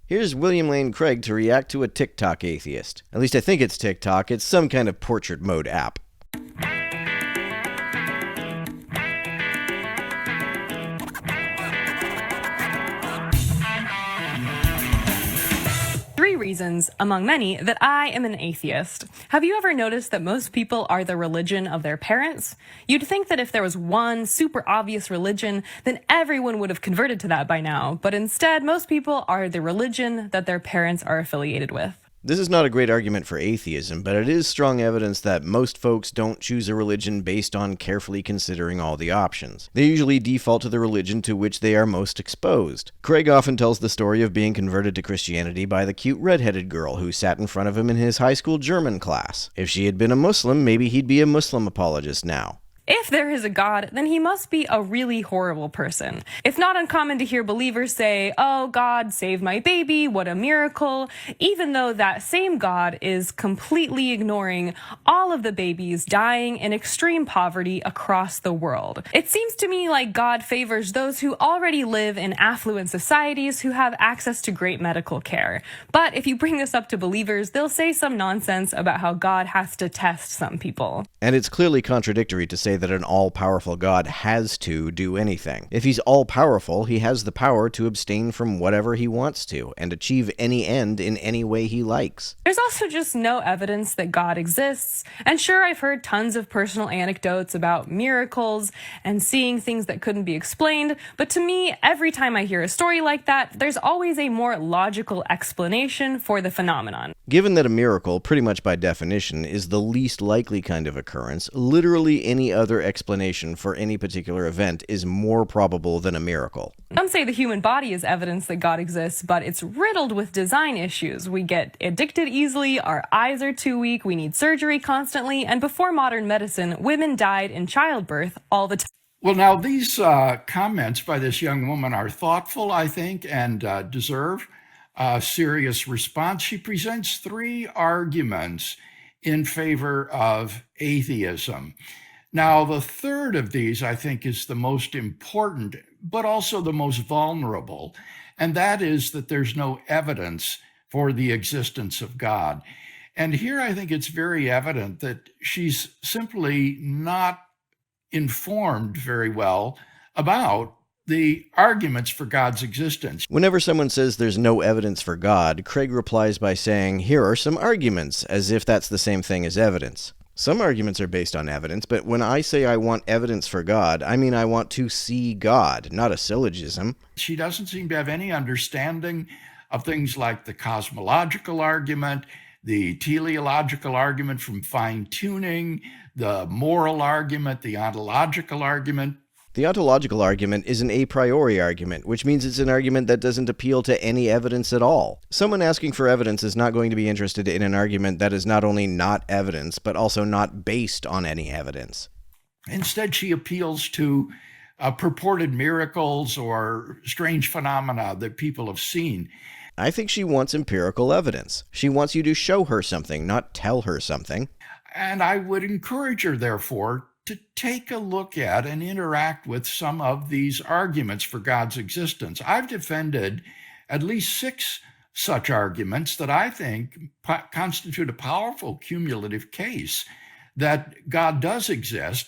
Here's William Lane Craig to react to a TikTok atheist. At least I think it's TikTok. It's some kind of portrait mode app. Three reasons, among many, that I am an atheist. Have you ever noticed that most people are the religion of their parents? You'd think that if there was one super obvious religion, then everyone would have converted to that by now, but instead, most people are the religion that their parents are affiliated with. This is not a great argument for atheism, but it is strong evidence that most folks don't choose a religion based on carefully considering all the options. They usually default to the religion to which they are most exposed. Craig often tells the story of being converted to Christianity by the cute red-headed girl who sat in front of him in his high school German class. If she had been a Muslim, maybe he'd be a Muslim apologist now. If there is a God, then he must be a really horrible person. It's not uncommon to hear believers say, "Oh, God saved my baby, what a miracle," even though that same God is completely ignoring all of the babies dying in extreme poverty across the world. It seems to me like God favors those who already live in affluent societies who have access to great medical care. But if you bring this up to believers, they'll say some nonsense about how God has to test some people. And it's clearly contradictory to say that an all-powerful God has to do anything. If he's all-powerful, he has the power to abstain from whatever he wants to, and achieve any end in any way he likes. There's also just no evidence that God exists. And sure, I've heard tons of personal anecdotes about miracles and seeing things that couldn't be explained, but to me, every time I hear a story like that, there's always a more logical explanation for the phenomenon. Given that a miracle, pretty much by definition, is the least likely kind of occurrence, literally any other explanation for any particular event is more probable than a miracle. Some say the human body is evidence that God exists, but it's riddled with design issues. We get addicted easily, our eyes are too weak, we need surgery constantly, and before modern medicine, women died in childbirth all the time. Well, now these comments by this young woman are thoughtful, I think, and deserve a serious response. She presents three arguments in favor of atheism. Now, the third of these, I think, is the most important, but also the most vulnerable, and that is that there's no evidence for the existence of God. And here I think it's very evident that she's simply not informed very well about the arguments for God's existence. Whenever someone says there's no evidence for God, Craig replies by saying, "Here are some arguments," as if that's the same thing as evidence. Some arguments are based on evidence, but when I say I want evidence for God, I mean I want to see God, not a syllogism. She doesn't seem to have any understanding of things like the cosmological argument, the teleological argument from fine-tuning, the moral argument, the ontological argument. The ontological argument is an a priori argument, which means it's an argument that doesn't appeal to any evidence at all. Someone asking for evidence is not going to be interested in an argument that is not only not evidence, but also not based on any evidence. Instead, she appeals to purported miracles or strange phenomena that people have seen. I think she wants empirical evidence. She wants you to show her something, not tell her something. And I would encourage her, therefore, to take a look at and interact with some of these arguments for God's existence. I've defended at least 6 such arguments that I think constitute a powerful cumulative case that God does exist.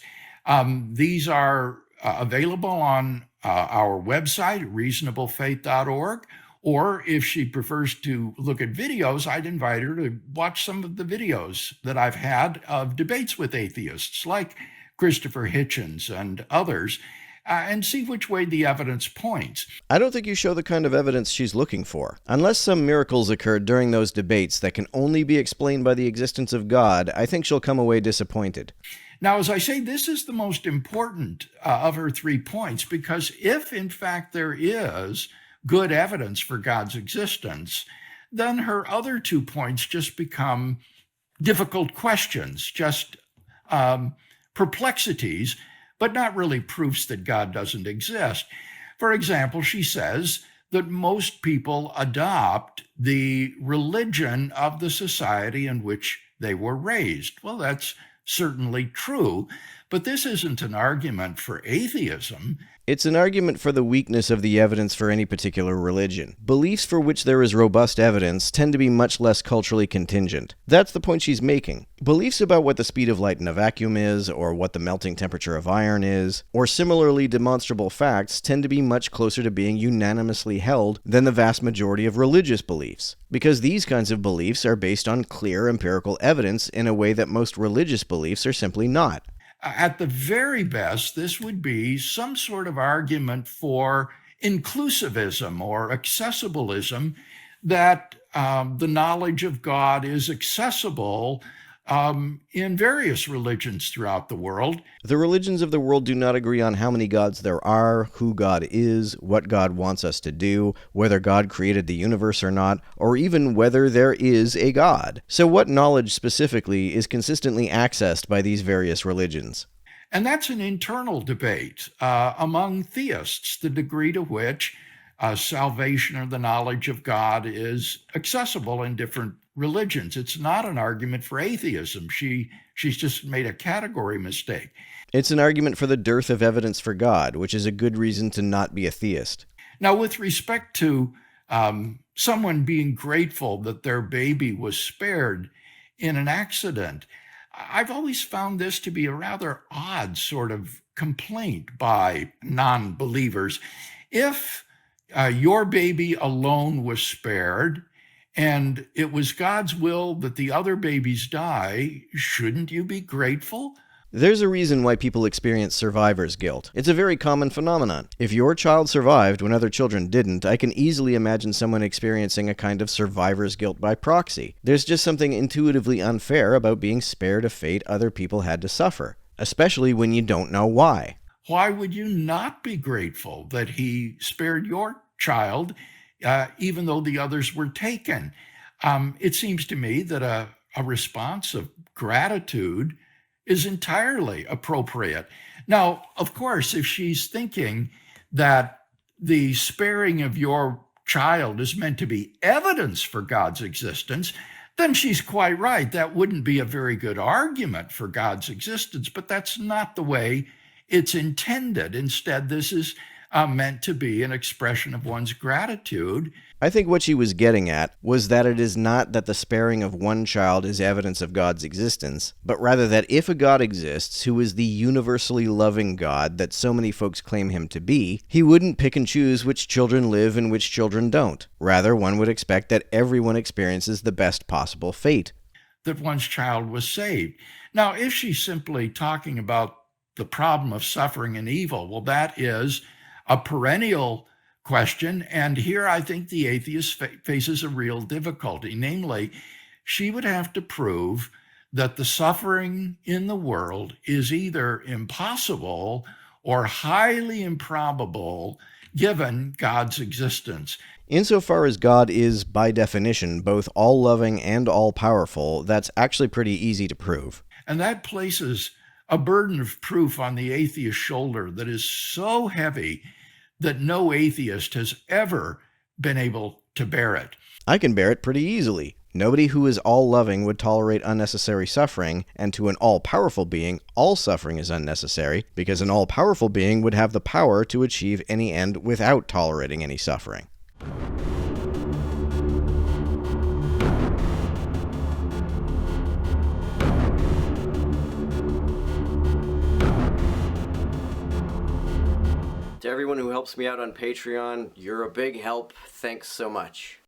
These are available on our website, reasonablefaith.org, or if she prefers to look at videos, I'd invite her to watch some of the videos that I've had of debates with atheists like Christopher Hitchens and others, and see which way the evidence points. I don't think you show the kind of evidence she's looking for. Unless some miracles occurred during those debates that can only be explained by the existence of God, I think she'll come away disappointed. Now, as I say, this is the most important of her 3 points, because if, in fact, there is good evidence for God's existence, then her other 2 points just become difficult questions, just perplexities, but not really proofs that God doesn't exist. For example, she says that most people adopt the religion of the society in which they were raised. Well, that's certainly true, But this isn't an argument for atheism. It's an argument for the weakness of the evidence for any particular religion. Beliefs for which there is robust evidence tend to be much less culturally contingent. That's the point she's making. Beliefs about what the speed of light in a vacuum is, or what the melting temperature of iron is, or similarly demonstrable facts tend to be much closer to being unanimously held than the vast majority of religious beliefs, because these kinds of beliefs are based on clear empirical evidence in a way that most religious beliefs are simply not. At the very best, this would be some sort of argument for inclusivism or accessibilism, that the knowledge of God is accessible in various religions throughout the world. The religions of the world do not agree on how many gods there are, who God is, what God wants us to do, whether God created the universe or not, or even whether there is a God. So what knowledge specifically is consistently accessed by these various religions? And that's an internal debate among theists, the degree to which salvation or the knowledge of God is accessible in different religions. It's not an argument for atheism. She's just made a category mistake. It's an argument for the dearth of evidence for God, which is a good reason to not be a theist. Now, with respect to someone being grateful that their baby was spared in an accident, I've always found this to be a rather odd sort of complaint by non-believers. If your baby alone was spared, and it was God's will that the other babies die, shouldn't you be grateful? There's a reason why people experience survivor's guilt. It's a very common phenomenon. If your child survived when other children didn't, I can easily imagine someone experiencing a kind of survivor's guilt by proxy. There's just something intuitively unfair about being spared a fate other people had to suffer, especially when you don't know why. Why would you not be grateful that he spared your child, even though the others were taken? It seems to me that a response of gratitude is entirely appropriate. Now, of course, if she's thinking that the sparing of your child is meant to be evidence for God's existence, then she's quite right. That wouldn't be a very good argument for God's existence, but that's not the way it's intended. Instead, this is meant to be an expression of one's gratitude. I think what she was getting at was that it is not that the sparing of one child is evidence of God's existence, but rather that if a God exists who is the universally loving God that so many folks claim him to be, he wouldn't pick and choose which children live and which children don't. Rather, one would expect that everyone experiences the best possible fate. That one's child was saved. Now, if she's simply talking about the problem of suffering and evil, well, that is a perennial question. And here I think the atheist faces a real difficulty. Namely, she would have to prove that the suffering in the world is either impossible or highly improbable given God's existence. Insofar as God is, by definition, both all-loving and all-powerful, that's actually pretty easy to prove. And that places a burden of proof on the atheist's shoulder that is so heavy that no atheist has ever been able to bear it. I can bear it pretty easily. Nobody who is all-loving would tolerate unnecessary suffering, and to an all-powerful being, all suffering is unnecessary, because an all-powerful being would have the power to achieve any end without tolerating any suffering. To everyone who helps me out on Patreon, you're a big help. Thanks so much.